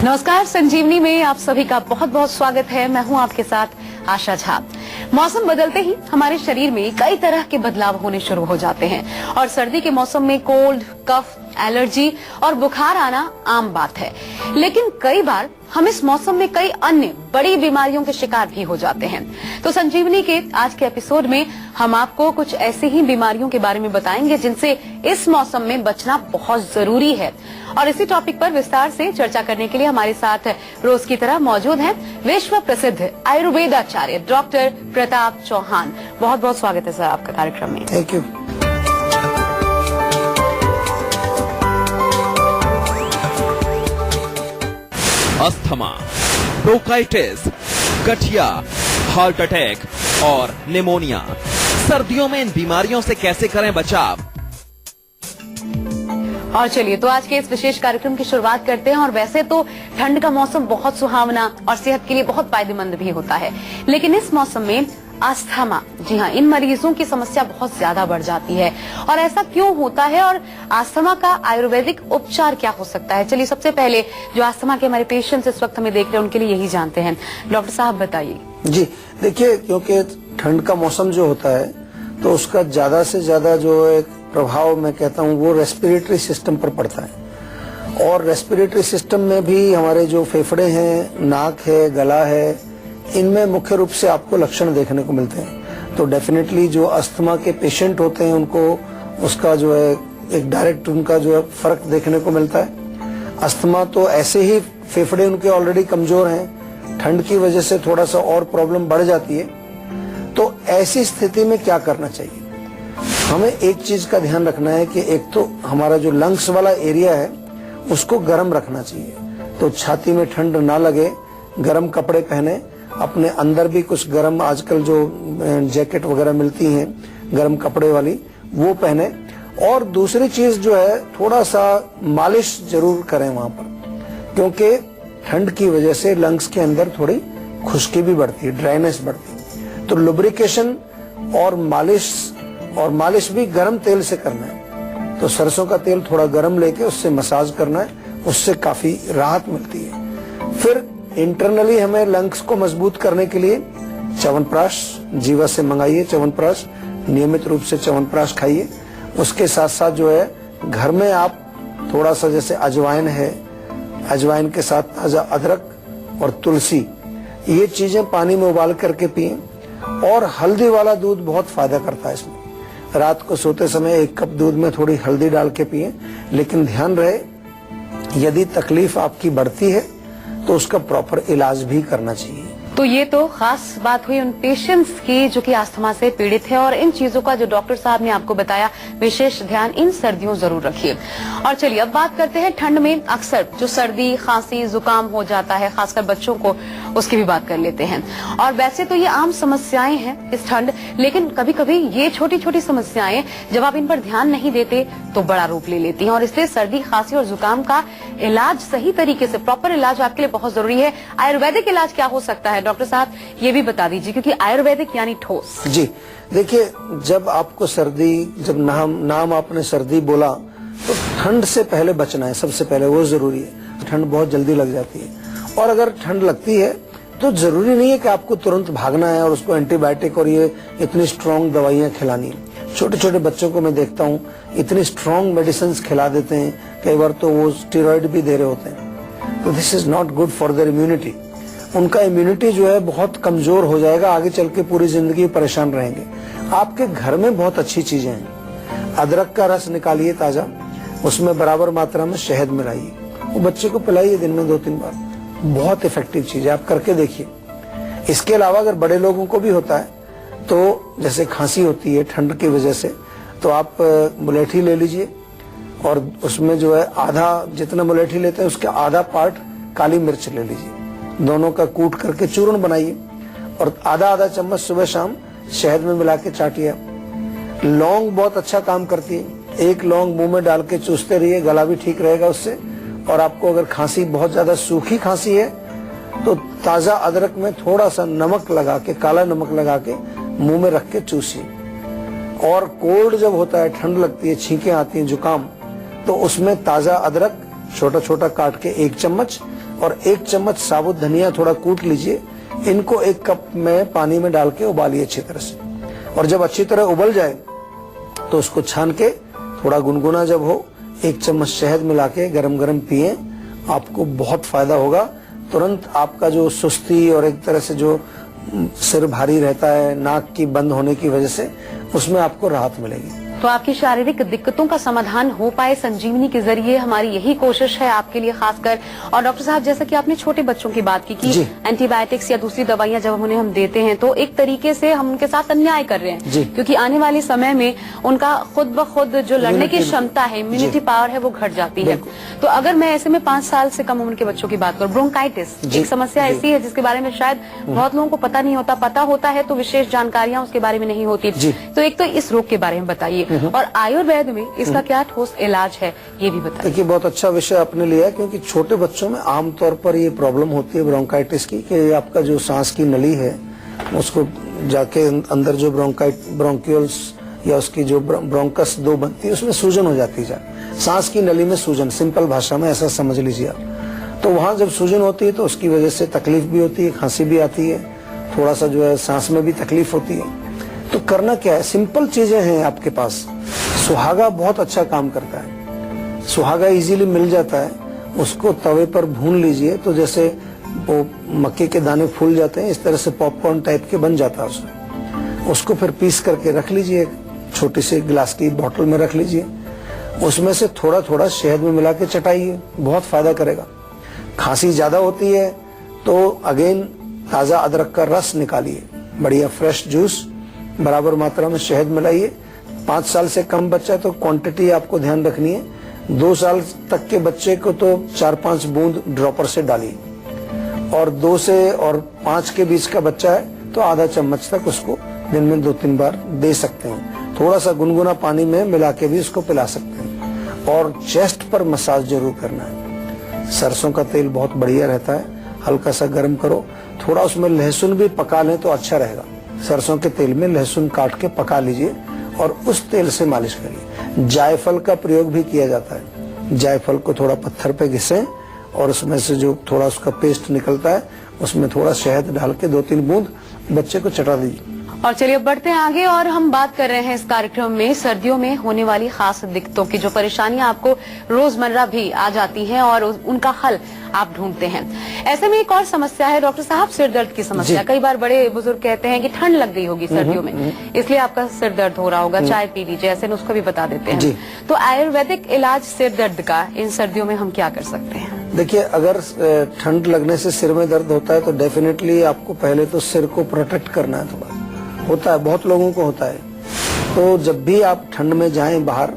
नमस्कार, संजीवनी में आप सभी का बहुत बहुत स्वागत है। मैं हूं आपके साथ आशा झा। मौसम बदलते ही हमारे शरीर में कई तरह के बदलाव होने शुरू हो जाते हैं और सर्दी के मौसम में कोल्ड, कफ, एलर्जी और बुखार आना आम बात है। लेकिन कई बार हम इस मौसम में कई अन्य बड़ी बीमारियों के शिकार भी हो जाते हैं। तो संजीवनी के आज के एपिसोड में हम आपको कुछ ऐसी ही बीमारियों के बारे में बताएंगे जिनसे इस मौसम में बचना बहुत जरूरी है। और इसी टॉपिक पर विस्तार से चर्चा करने के लिए हमारे साथ रोज की तरह मौजूद हैं विश्व प्रसिद्ध आयुर्वेदाचार्य डॉक्टर प्रताप चौहान। बहुत बहुत स्वागत है सर आपका कार्यक्रम में। Thank you. अस्थमा, ब्रोंकाइटिस, गठिया, हार्ट अटैक और निमोनिया। सर्दियों में इन बीमारियों से कैसे करें बचाव? और चलिए तो आज के इस विशेष कार्यक्रम की शुरुआत करते हैं। और वैसे तो ठंड का मौसम बहुत सुहावना और सेहत के लिए बहुत फायदेमंद भी होता है, लेकिन इस मौसम में अस्थमा, जी हाँ, इन मरीजों की समस्या बहुत ज्यादा बढ़ जाती है। और ऐसा क्यों होता है और अस्थमा का आयुर्वेदिक उपचार क्या हो सकता है? चलिए सबसे पहले जो अस्थमा के हमारे पेशेंट्स इस वक्त हमें देख रहे हैं उनके लिए यही जानते हैं। डॉक्टर साहब बताइए। जी देखिए, क्योंकि ठंड का मौसम जो होता है तो उसका ज्यादा से ज्यादा जो एक प्रभाव मैं कहता हूँ वो रेस्पिरेटरी सिस्टम पर पड़ता है। और रेस्पिरेटरी सिस्टम में भी हमारे जो फेफड़े हैं, नाक है, गला है, इनमें मुख्य रूप से आपको लक्षण देखने को मिलते हैं। तो डेफिनेटली जो अस्थमा के पेशेंट होते हैं उनको उसका जो है एक डायरेक्ट उनका जो है फर्क देखने को मिलता है। अस्थमा तो ऐसे ही फेफड़े उनके ऑलरेडी कमजोर हैं, ठंड की वजह से थोड़ा सा और प्रॉब्लम बढ़ जाती है। तो ऐसी स्थिति में क्या करना चाहिए? हमें एक चीज का ध्यान रखना है कि एक तो हमारा जो लंग्स वाला एरिया है उसको गर्म रखना चाहिए। तो छाती में ठंड ना लगे, गर्म कपड़े पहने, अपने अंदर भी कुछ गर्म आजकल जो जैकेट वगैरह मिलती हैं गर्म कपड़े वाली वो पहने। और दूसरी चीज जो है थोड़ा सा मालिश जरूर करें वहां पर, क्योंकि ठंड की वजह से लंग्स के अंदर थोड़ी खुश्की भी बढ़ती है, ड्राइनेस बढ़ती है। तो लुब्रिकेशन और मालिश भी गर्म तेल से करना है। तो सरसों का तेल थोड़ा गर्म लेके उससे मसाज करना है, उससे काफी राहत मिलती है। फिर इंटरनली हमें लंग्स को मजबूत करने के लिए च्यवनप्राश जीवा से मंगाइए, च्यवनप्राश नियमित रूप से च्यवनप्राश खाइए। उसके साथ साथ जो है घर में आप थोड़ा सा जैसे अजवाइन है, अजवाइन के साथ ताजा अदरक और तुलसी, ये चीजें पानी में उबाल करके पिए। और हल्दी वाला दूध बहुत फायदा करता है इसमें। रात को सोते समय 1 कप दूध में थोड़ी हल्दी डाल के पिए। लेकिन ध्यान रहे यदि तकलीफ आपकी बढ़ती है तो उसका प्रॉपर इलाज भी करना चाहिए। तो ये तो खास बात हुई उन पेशेंट्स की जो कि अस्थमा से पीड़ित है। और इन चीजों का जो डॉक्टर साहब ने आपको बताया, विशेष ध्यान इन सर्दियों जरूर रखिए। और चलिए अब बात करते हैं ठंड में अक्सर जो सर्दी, खांसी, जुकाम हो जाता है, खासकर बच्चों को, उसकी भी बात कर लेते हैं। और वैसे तो ये आम समस्याएं हैं इस ठंड, लेकिन कभी कभी ये छोटी छोटी समस्याएं जब आप इन पर ध्यान नहीं देते तो बड़ा रूप ले लेती हैं। और इसलिए सर्दी, खांसी और जुकाम का इलाज सही तरीके से, प्रॉपर इलाज आपके लिए बहुत जरूरी है। आयुर्वेदिक इलाज क्या हो सकता है डॉक्टर साहब, ये भी बता दीजिए, क्योंकि आयुर्वेदिक यानी ठोस। जी देखिए, जब आपको सर्दी, जब नाम आपने सर्दी बोला तो ठंड से पहले बचना है, सबसे पहले वो जरूरी है। ठंड बहुत जल्दी लग जाती है और अगर ठंड लगती है तो जरूरी नहीं है कि आपको तुरंत भागना है और उसको एंटीबायोटिक और ये इतनी स्ट्रॉन्ग दवाइयां खिलानी है। छोटे छोटे बच्चों को मैं देखता हूँ इतनी स्ट्रॉन्ग मेडिसिन खिला देते हैं, कई बार तो वो स्टेरॉइड भी दे रहे होते हैं। तो this is not good for their immunity. उनका इम्यूनिटी जो है बहुत कमजोर हो जाएगा, आगे चल के पूरी जिंदगी परेशान रहेंगे। आपके घर में बहुत अच्छी चीजें हैं। अदरक का रस निकालिए ताजा, उसमें बराबर मात्रा में शहद मिलाइए, वो बच्चे को पिलाइए दिन में 2-3 बार। बहुत इफेक्टिव चीज है, आप करके देखिए। इसके अलावा अगर बड़े लोगों को भी होता है तो जैसे खांसी होती है ठंड की वजह से, तो आप मुलेठी ले लीजिए और उसमें जो है आधा, जितना मुलेठी लेते हैं उसका आधा पार्ट काली मिर्च ले लीजिए, दोनों का कूट करके चूर्ण बनाइए और आधा चम्मच सुबह शाम शहद में मिला के चाटिए। लौंग बहुत अच्छा काम करती है, 1 लौंग मुंह में डाल के चूसते रहिए, गला भी ठीक रहेगा उससे। और आपको अगर खांसी बहुत ज्यादा सूखी खांसी है तो ताजा अदरक में थोड़ा सा नमक लगा के, काला नमक लगा के मुंह में रख के चूसिए। और कोल्ड जब होता है, ठंड लगती है, छींकें आती हैं, जुकाम, तो उसमें ताजा अदरक छोटा छोटा काट के 1 चम्मच और 1 चम्मच साबुत धनिया थोड़ा कूट लीजिए। इनको 1 कप में पानी में डाल के उबालिए अच्छी तरह से, और जब अच्छी तरह उबल जाए तो उसको छान के थोड़ा गुनगुना जब हो 1 चम्मच शहद मिला के गरम गरम पिए। आपको बहुत फायदा होगा। तुरंत आपका जो सुस्ती और एक तरह से जो सिर भारी रहता है नाक की बंद होने की वजह से, उसमें आपको राहत मिलेगी। तो आपकी शारीरिक दिक्कतों का समाधान हो पाए संजीवनी के जरिए, हमारी यही कोशिश है आपके लिए खासकर। और डॉक्टर साहब, जैसा कि आपने छोटे बच्चों की बात की कि एंटीबायोटिक्स या दूसरी दवाइयां जब उन्हें हम देते हैं तो एक तरीके से हम उनके साथ अन्याय कर रहे हैं, क्योंकि आने वाले समय में उनका खुद ब खुद जो लड़ने की क्षमता है, इम्यूनिटी पावर है, वो घट जाती है। तो अगर मैं ऐसे में 5 साल से कम उम्र के बच्चों की बात करूं, ब्रोंकाइटिस एक समस्या ऐसी है जिसके बारे में शायद बहुत लोगों को पता नहीं होता, पता होता है तो विशेष जानकारियां उसके बारे में नहीं होती। तो एक तो इस रोग के बारे में बताइए, और आयुर्वेद में इसका क्या ठोस इलाज है ये भी बताइए। देखिए, बहुत अच्छा विषय आपने लिया है, क्योंकि छोटे बच्चों में आमतौर पर ये प्रॉब्लम होती है ब्रोंकाइटिस की, कि आपका जो सांस की नली है उसको जाके अंदर जो ब्रोंक्यूल्स या उसकी जो ब्रोंकस 2 बनती है उसमें सूजन हो जाती है। सांस की नली में सूजन, सिंपल भाषा में ऐसा समझ लीजिए आप। तो वहां जब सूजन होती है तो उसकी वजह से तकलीफ भी होती है, खांसी भी आती है, थोड़ा सा जो है सांस में भी तकलीफ होती है। तो करना क्या है, सिंपल चीजें हैं आपके पास। सुहागा बहुत अच्छा काम करता है, सुहागा इजीली मिल जाता है, उसको तवे पर भून लीजिए तो जैसे वो मक्के के दाने फूल जाते हैं इस तरह से पॉपकॉर्न टाइप के बन जाता है उसमें। उसको फिर पीस करके रख लीजिए, छोटी सी गिलास की बोतल में रख लीजिए, उसमें से थोड़ा थोड़ा शहद में मिला के चटाइए, बहुत फायदा करेगा। खांसी ज्यादा होती है तो अगेन ताजा अदरक का रस निकालिए, बढ़िया फ्रेश जूस, बराबर मात्रा में शहद मिलाइए। 5 साल से कम बच्चा तो क्वांटिटी आपको ध्यान रखनी है। 2 साल तक के बच्चे को तो 4-5 बूंद ड्रॉपर से डालिए, और 2 से और 5 के बीच का बच्चा है तो आधा चम्मच तक उसको दिन में 2-3 बार दे सकते हैं। थोड़ा सा गुनगुना पानी में मिला के भी उसको पिला सकते हैं। और चेस्ट पर मसाज जरूर करना है। सरसों का तेल बहुत बढ़िया रहता है, हल्का सा गर्म करो, थोड़ा उसमें लहसुन भी पका लें तो अच्छा रहेगा। सरसों के तेल में लहसुन काट के पका लीजिए और उस तेल से मालिश करिए। जायफल का प्रयोग भी किया जाता है। जायफल को थोड़ा पत्थर पे घिसें और उसमें से जो थोड़ा उसका पेस्ट निकलता है उसमें थोड़ा शहद डाल के 2-3 बूंद बच्चे को चटा दीजिए। और चलिए अब बढ़ते हैं आगे, और हम बात कर रहे हैं इस कार्यक्रम में सर्दियों में होने वाली खास दिक्कतों की, जो परेशानियां आपको रोजमर्रा भी आ जाती हैं और उनका हल आप ढूंढते हैं। ऐसे में एक और समस्या है डॉक्टर साहब, सिर दर्द की समस्या। कई बार बड़े बुजुर्ग कहते हैं कि ठंड लग गई होगी सर्दियों में, इसलिए आपका सिर दर्द हो रहा होगा, चाय पी लीजिए, ऐसे नुस्खा भी बता देते हैं। तो आयुर्वेदिक इलाज सिर दर्द का इन सर्दियों में हम क्या कर सकते हैं? देखिए, अगर ठंड लगने से सिर में दर्द होता है तो डेफिनेटली आपको पहले तो सिर को प्रोटेक्ट करना है। थोड़ा होता है, बहुत लोगों को होता है। तो जब भी आप ठंड में जाएं बाहर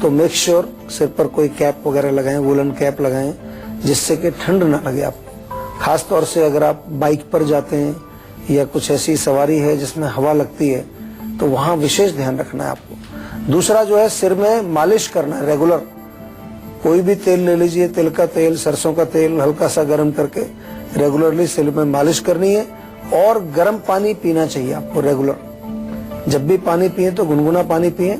तो मेक श्योर सिर पर कोई कैप वगैरह लगाएं, वुलन कैप लगाएं, जिससे कि ठंड ना लगे आपको। खास तौर से अगर आप बाइक पर जाते हैं या कुछ ऐसी सवारी है जिसमें हवा लगती है तो वहां विशेष ध्यान रखना है आपको। दूसरा जो है, सिर में मालिश करना है रेगुलर। कोई भी तेल ले लीजिए, तिल का तेल, सरसों का तेल, हल्का सा गर्म करके रेगुलरली सिर में मालिश करनी है। और गर्म पानी पीना चाहिए आपको रेगुलर। जब भी पानी पिए तो गुनगुना पानी पिए,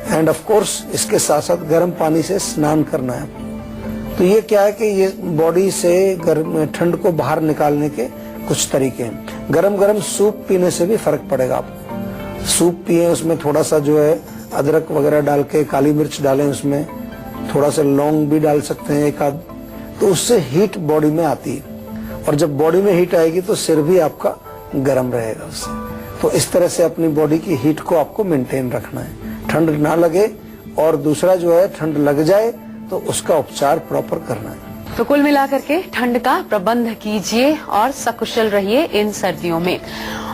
एंड ऑफ कोर्स इसके साथ साथ गर्म पानी से स्नान करना है आपको। तो ये क्या है कि ये बॉडी से गर्म ठंड को बाहर निकालने के कुछ तरीके हैं। गरम गरम सूप पीने से भी फर्क पड़ेगा आपको। सूप पिए, उसमें थोड़ा सा जो है अदरक वगैरह डाल के, काली मिर्च डालें, उसमें थोड़ा सा लौंग भी डाल सकते हैं एक आध, तो उससे हीट बॉडी में आती है। और जब बॉडी में हीट आएगी तो सिर भी आपका गर्म रहेगा उससे। तो इस तरह से अपनी बॉडी की हीट को आपको मेंटेन रखना है, ठंड ना लगे। और दूसरा जो है, ठंड लग जाए तो उसका उपचार प्रॉपर करना है। तो कुल मिलाकर के ठंड का प्रबंध कीजिए और सकुशल रहिए इन सर्दियों में।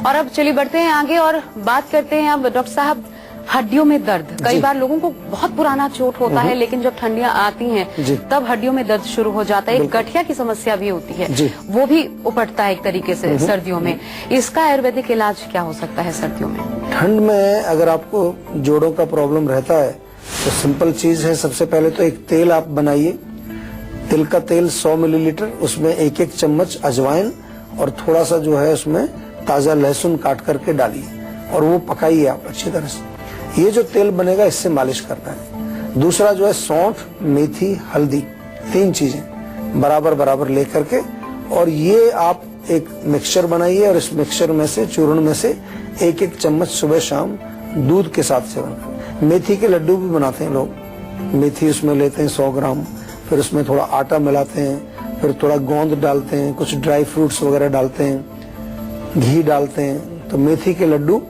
और अब चलिए बढ़ते हैं आगे और बात करते हैं अब डॉक्टर साहब, हड्डियों में दर्द। कई बार लोगों को बहुत पुराना चोट होता है, लेकिन जब ठंडियां आती हैं तब हड्डियों में दर्द शुरू हो जाता है। एक गठिया की समस्या भी होती है, वो भी उपटता है एक तरीके से सर्दियों में। इसका आयुर्वेदिक इलाज क्या हो सकता है सर्दियों में? ठंड में अगर आपको जोड़ों का प्रॉब्लम रहता है तो सिंपल चीज है, सबसे पहले तो एक तेल आप बनाइए। तिल का तेल 100 मिलीलीटर, उसमें 1-1 चम्मच अजवाइन और थोड़ा सा जो है उसमें ताजा लहसुन काट करके डालिए और वो पकाइए आप अच्छी तरह से। ये जो तेल बनेगा इससे मालिश करना है। दूसरा जो है सौंठ, मेथी, हल्दी, 3 चीजें बराबर बराबर लेकर के, और ये आप एक मिक्सचर बनाइए और इस मिक्सचर में से, चूर्ण में से 1-1 चम्मच सुबह शाम दूध के साथ सेवन करें। मेथी के लड्डू भी बनाते हैं लोग, मेथी उसमें लेते हैं 100 ग्राम, फिर उसमें थोड़ा आटा मिलाते हैं, फिर थोड़ा गोंद डालते हैं, कुछ ड्राई फ्रूट्स वगैरह डालते हैं, घी डालते हैं। तो मेथी के लड्डू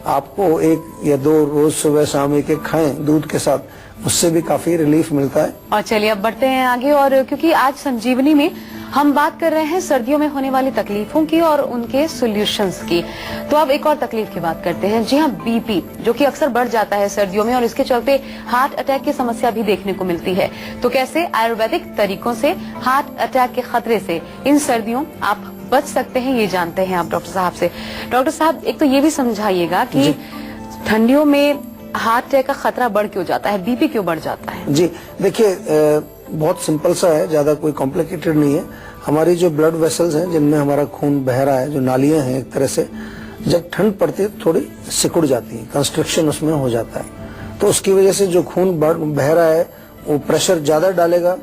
आपको 1 या 2 रोज सुबह शाम 1-1 खाएं दूध के साथ, उससे भी काफी रिलीफ मिलता है। और चलिए अब बढ़ते हैं आगे, और क्योंकि आज संजीवनी में हम बात कर रहे हैं सर्दियों में होने वाली तकलीफों की और उनके सॉल्यूशंस की, तो अब एक और तकलीफ की बात करते हैं। जी हाँ, बीपी, जो कि अक्सर बढ़ जाता है सर्दियों में और इसके चलते हार्ट अटैक की समस्या भी देखने को मिलती है। तो कैसे आयुर्वेदिक तरीकों से हार्ट अटैक के खतरे से इन सर्दियों आप बच सकते हैं, ये जानते हैं आप डॉक्टर साहब से। डॉक्टर साहब, एक तो ये भी समझाइएगा कि ठंडियों में हार्ट अटैक का खतरा बढ़ क्यों जाता है, बीपी क्यों बढ़ जाता है? जी देखिए, बहुत सिंपल सा है, ज्यादा कोई कॉम्प्लिकेटेड नहीं है। हमारी जो ब्लड वेसल्स हैं जिनमें हमारा खून बह रहा है, जो नालियां हैं एक तरह से, जब ठंड पड़ती है थोड़ी सिकुड़ जाती है, कंस्ट्रक्शन उसमें हो जाता है। तो उसकी वजह से जो खून बह रहा है वो प्रेशर ज्यादा डालेगा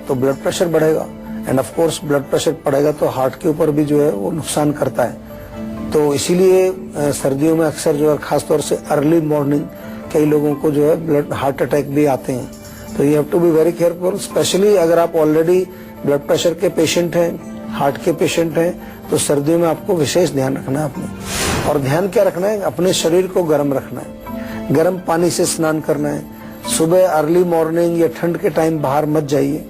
तो ब्लड प्रेशर बढ़ेगा, end of course blood pressure बढ़ेगा तो हार्ट के ऊपर भी जो है वो नुकसान करता है। तो इसीलिए सर्दियों में अक्सर जो है खासतौर से अर्ली मॉर्निंग कई लोगों को जो है ब्लड हार्ट अटैक भी आते हैं। तो you have to be very careful, specially अगर आप ऑलरेडी ब्लड प्रेशर के पेशेंट हैं, हार्ट के पेशेंट हैं, तो सर्दियों में आपको विशेष ध्यान रखना है अपने। और ध्यान क्या रखना है, अपने शरीर को गर्म रखना है, गर्म पानी से स्नान करना है। सुबह अर्ली मॉर्निंग या ठंड के टाइम बाहर मत जाइए,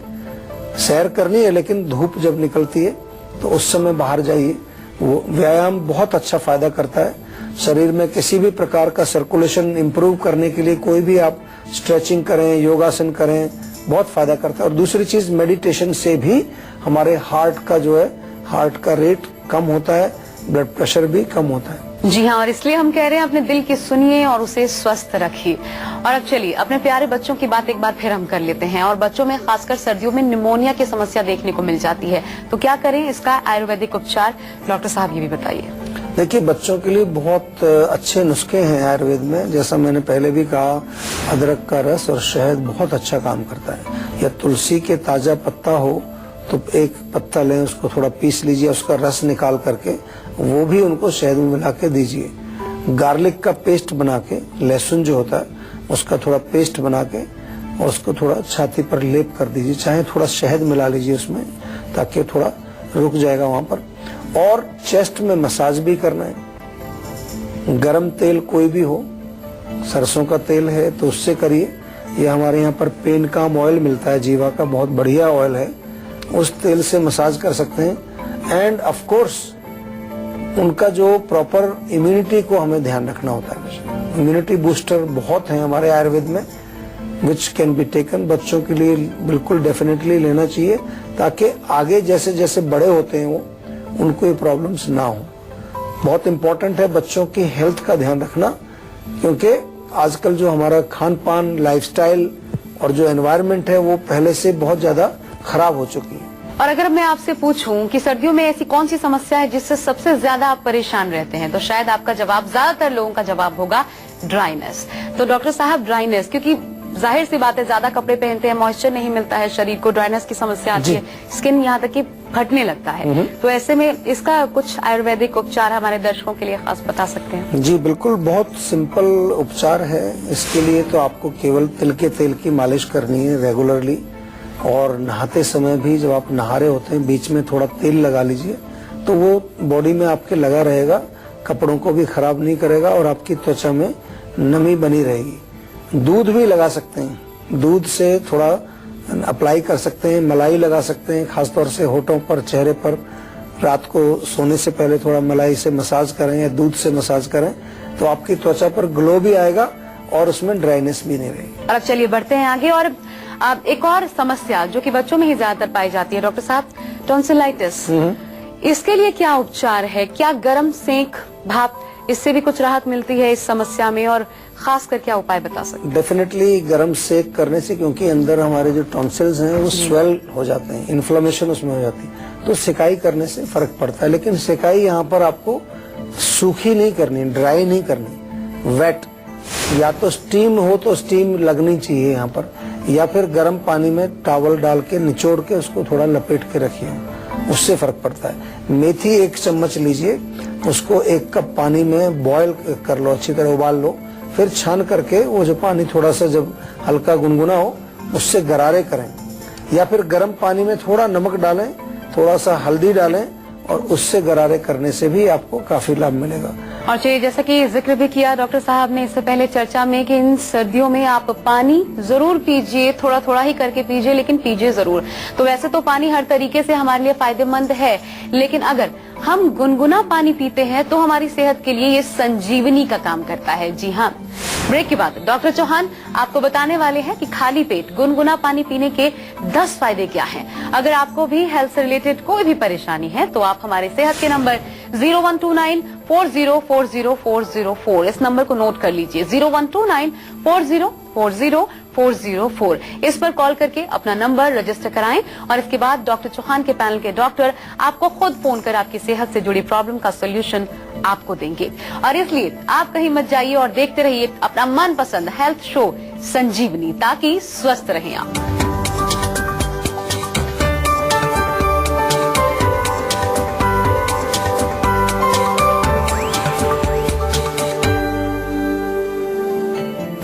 सैर करनी है लेकिन धूप जब निकलती है तो उस समय बाहर जाइए। वो व्यायाम बहुत अच्छा फायदा करता है शरीर में। किसी भी प्रकार का सर्कुलेशन इंप्रूव करने के लिए कोई भी आप स्ट्रेचिंग करें, योगासन करें, बहुत फायदा करता है। और दूसरी चीज, मेडिटेशन से भी हमारे हार्ट का जो है, हार्ट का रेट कम होता है, ब्लड प्रेशर भी कम होता है। जी हाँ, और इसलिए हम कह रहे हैं अपने दिल की सुनिए और उसे स्वस्थ रखिए। और अब चलिए अपने प्यारे बच्चों की बात एक बार फिर हम कर लेते हैं। और बच्चों में खासकर सर्दियों में निमोनिया की समस्या देखने को मिल जाती है, तो क्या करें, इसका आयुर्वेदिक उपचार डॉक्टर साहब ये भी बताइए। देखिए, बच्चों के लिए बहुत अच्छे नुस्खे हैं आयुर्वेद में। जैसा मैंने पहले भी कहा, अदरक का रस और शहद बहुत अच्छा काम करता है। या तुलसी के ताजा पत्ता हो तो 1 पत्ता लें, उसको थोड़ा पीस लीजिए, उसका रस निकाल करके वो भी उनको शहद में मिला के दीजिए। गार्लिक का पेस्ट बना के, लहसुन जो होता है उसका थोड़ा पेस्ट बना के और उसको थोड़ा छाती पर लेप कर दीजिए, चाहे थोड़ा शहद मिला लीजिए उसमें, ताकि थोड़ा रुक जाएगा वहां पर। और चेस्ट में मसाज भी करना है। गरम तेल कोई भी हो, सरसों का तेल है तो उससे करिए, या हमारे यहाँ पर पेनकाम ऑयल मिलता है, जीवा का बहुत बढ़िया ऑयल है, उस तेल से मसाज कर सकते हैं। एंड ऑफ कोर्स उनका जो प्रॉपर इम्यूनिटी को हमें ध्यान रखना होता है। इम्यूनिटी बूस्टर बहुत है हमारे आयुर्वेद में, विच कैन बी टेकन। बच्चों के लिए बिल्कुल डेफिनेटली लेना चाहिए, ताकि आगे जैसे जैसे बड़े होते हैं वो, उनको ये प्रॉब्लम्स ना हो। बहुत इम्पोर्टेंट है बच्चों की हेल्थ का ध्यान रखना, क्योंकि आजकल जो हमारा खान पान, लाइफस्टाइल और जो एनवायरनमेंट है वो पहले से बहुत ज्यादा खराब हो चुकी है। और अगर मैं आपसे पूछूं कि सर्दियों में ऐसी कौन सी समस्या है जिससे सबसे ज्यादा आप परेशान रहते हैं, तो शायद आपका जवाब, ज्यादातर लोगों का जवाब होगा ड्राइनेस। तो डॉक्टर साहब, ड्राइनेस, क्योंकि जाहिर सी बात है, ज्यादा कपड़े पहनते हैं, मॉइस्चर नहीं मिलता है शरीर को, ड्राइनेस की समस्या आती है, स्किन यहाँ तक कि फटने लगता है। तो ऐसे में इसका कुछ आयुर्वेदिक उपचार हमारे दर्शकों के लिए खास बता सकते हैं? जी बिल्कुल, बहुत सिंपल उपचार है। इसके लिए तो आपको केवल तिल के तेल की मालिश करनी है रेगुलरली, और नहाते समय भी जब आप नहा रहे होते हैं बीच में थोड़ा तेल लगा लीजिए, तो वो बॉडी में आपके लगा रहेगा, कपड़ों को भी खराब नहीं करेगा और आपकी त्वचा में नमी बनी रहेगी। दूध भी लगा सकते हैं, दूध से थोड़ा अप्लाई कर सकते हैं, मलाई लगा सकते हैं, खासतौर से होठों पर, चेहरे पर। रात को सोने से पहले थोड़ा मलाई से मसाज करें या दूध से मसाज करें, तो आपकी त्वचा पर ग्लो भी आएगा और उसमें ड्राइनेस भी नहीं रहेगी। और अब चलिए बढ़ते हैं आगे। और अब एक और समस्या जो कि बच्चों में ही ज्यादातर पाई जाती है डॉक्टर साहब, टॉन्सिलाइटिस। इसके लिए क्या उपचार है? क्या गर्म सेक, भाप, इससे भी कुछ राहत मिलती है इस समस्या में? और खासकर क्या उपाय बता सकते हैं? डेफिनेटली गर्म सेक करने से, क्योंकि अंदर हमारे जो टॉन्सिल्स हैं वो स्वेल हो जाते हैं, इन्फ्लेमेशन उसमें हो जाती है, तो सिकाई करने से फर्क पड़ता है। लेकिन सिकाई यहाँ पर आपको सूखी नहीं करनी, ड्राई नहीं करनी, वेट, या तो स्टीम हो तो स्टीम लगनी चाहिए यहाँ पर, या फिर गर्म पानी में टॉवल डाल के निचोड़ के उसको थोड़ा लपेट के रखिए, उससे फर्क पड़ता है। मेथी 1 चम्मच लीजिए, उसको 1 कप पानी में बॉयल कर लो, अच्छी तरह उबाल लो, फिर छान करके वो जो पानी थोड़ा सा जब हल्का गुनगुना हो उससे गरारे करें, या फिर गर्म पानी में थोड़ा नमक डालें, थोड़ा सा हल्दी डालें और उससे गरारे करने से भी आपको काफी लाभ मिलेगा। और चलिए, जैसा कि जिक्र भी किया डॉक्टर साहब ने इससे पहले चर्चा में कि इन सर्दियों में आप पानी जरूर पीजिए, थोड़ा थोड़ा ही करके पीजिए, लेकिन पीजिए जरूर। तो वैसे तो पानी हर तरीके से हमारे लिए फायदेमंद है, लेकिन अगर हम गुनगुना पानी पीते हैं तो हमारी सेहत के लिए ये संजीवनी का काम करता है। जी हाँ, ब्रेक के बाद डॉक्टर चौहान आपको बताने वाले हैं कि खाली पेट गुनगुना पानी पीने के 10 फायदे क्या हैं। अगर आपको भी हेल्थ से रिलेटेड कोई भी परेशानी है तो आप हमारे सेहत के नंबर 0129404004 इस नंबर को नोट कर लीजिए, 0129404004 इस पर कॉल करके अपना नंबर रजिस्टर कराएं और इसके बाद डॉक्टर चौहान के पैनल के डॉक्टर आपको खुद फोन कर आपकी सेहत से जुड़ी प्रॉब्लम का सोल्यूशन आपको देंगे। और इसलिए आप कहीं मत जाइए और देखते रहिए अपना मनपसंद हेल्थ शो संजीवनी, ताकि स्वस्थ रहें आप।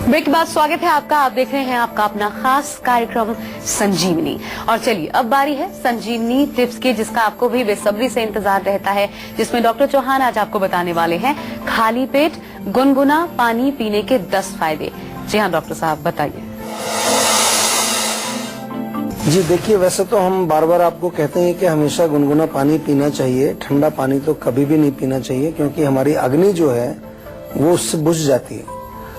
ब्रेक के बाद स्वागत है आपका। आप देख रहे हैं आपका अपना खास कार्यक्रम संजीवनी। और चलिए, अब बारी है संजीवनी टिप्स की, जिसका आपको भी बेसब्री से इंतजार रहता है, जिसमें डॉक्टर चौहान आज आपको बताने वाले हैं खाली पेट गुनगुना पानी पीने के 10 फायदे। जी हाँ डॉक्टर साहब, बताइए। जी देखिए, वैसे तो हम बार बार आपको कहते हैं कि हमेशा गुनगुना पानी पीना चाहिए, ठंडा पानी तो कभी भी नहीं पीना चाहिए, क्योंकि हमारी अग्नि जो है वो उससे बुझ जाती है।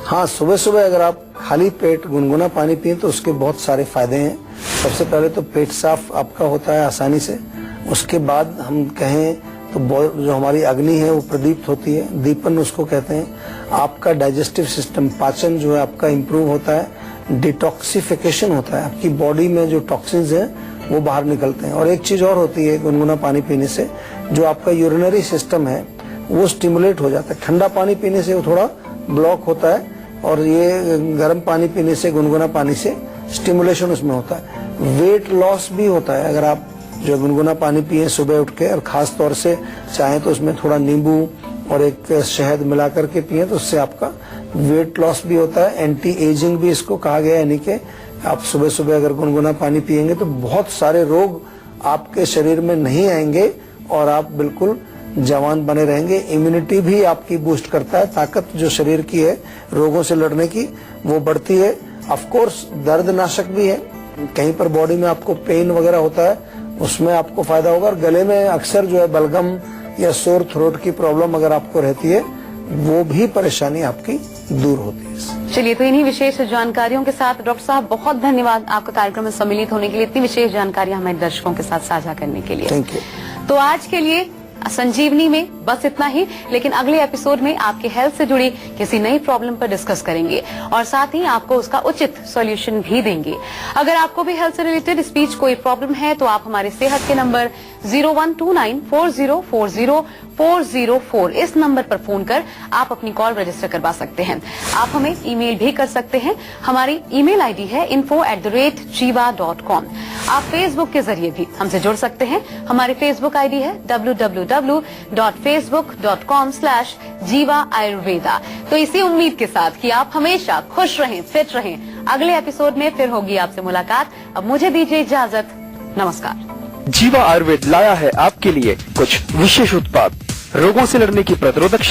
हाँ, सुबह सुबह अगर आप खाली पेट गुनगुना पानी पिए तो उसके बहुत सारे फायदे हैं। सबसे पहले तो पेट साफ आपका होता है आसानी से, उसके बाद हम कहें तो जो हमारी अग्नि है वो प्रदीप्त होती है, दीपन उसको कहते हैं। आपका डाइजेस्टिव सिस्टम, पाचन जो है आपका इम्प्रूव होता है, डिटॉक्सिफिकेशन होता है, आपकी बॉडी में जो टॉक्सिन्स हैं वो बाहर निकलते हैं। और एक चीज और होती है गुनगुना पानी पीने से, जो आपका यूरिनरी सिस्टम है वो स्टिमुलेट हो जाता है। ठंडा पानी पीने से वो थोड़ा ब्लॉक होता है, और ये गर्म पानी पीने से, गुनगुना पानी से स्टिमुलेशन उसमें होता है। वेट लॉस भी होता है अगर आप जो गुनगुना पानी पिए सुबह उठ के, और खास तौर से चाहें तो उसमें थोड़ा नींबू और एक शहद मिला करके पिए तो उससे आपका वेट लॉस भी होता है। एंटी एजिंग भी इसको कहा गया है, यानी कि आप सुबह सुबह अगर गुनगुना पानी पिएंगे तो बहुत सारे रोग आपके शरीर में नहीं आएंगे और आप बिल्कुल जवान बने रहेंगे। इम्यूनिटी भी आपकी बूस्ट करता है, ताकत जो शरीर की है रोगों से लड़ने की वो बढ़ती है। ऑफ कोर्स दर्दनाशक भी है, कहीं पर बॉडी में आपको पेन वगैरह होता है उसमें आपको फायदा होगा। और गले में अक्सर जो है बलगम या सोर थ्रोट की प्रॉब्लम अगर आपको रहती है वो भी परेशानी आपकी दूर होती है। चलिए, तो इन्हीं विशेष जानकारियों के साथ डॉक्टर साहब बहुत धन्यवाद आपका कार्यक्रम में सम्मिलित होने के लिए, इतनी विशेष जानकारियां हमारे दर्शकों के साथ साझा करने के लिए। Thank you. तो आज के लिए संजीवनी में बस इतना ही, लेकिन अगले एपिसोड में आपके हेल्थ से जुड़ी किसी नई प्रॉब्लम पर डिस्कस करेंगे और साथ ही आपको उसका उचित सॉल्यूशन भी देंगे। अगर आपको भी हेल्थ से रिलेटेड स्पीच कोई प्रॉब्लम है तो आप हमारे सेहत के नंबर 0129404004 इस नंबर पर फोन कर आप अपनी कॉल रजिस्टर करवा सकते हैं। आप हमें ईमेल भी कर सकते हैं, हमारी ईमेल आईडी है info@jiva.com। आप फेसबुक के जरिए भी हमसे जुड़ सकते हैं, हमारी फेसबुक आईडी है www.facebook.com/jiva ayurveda। तो इसी उम्मीद के साथ कि आप हमेशा खुश रहें, फिट रहें, अगले एपिसोड में फिर होगी आपसे मुलाकात। अब मुझे दीजिए इजाजत, नमस्कार। जीवा आयुर्वेद लाया है आपके लिए कुछ विशेष उत्पाद, रोगों से लड़ने की प्रतिरोधक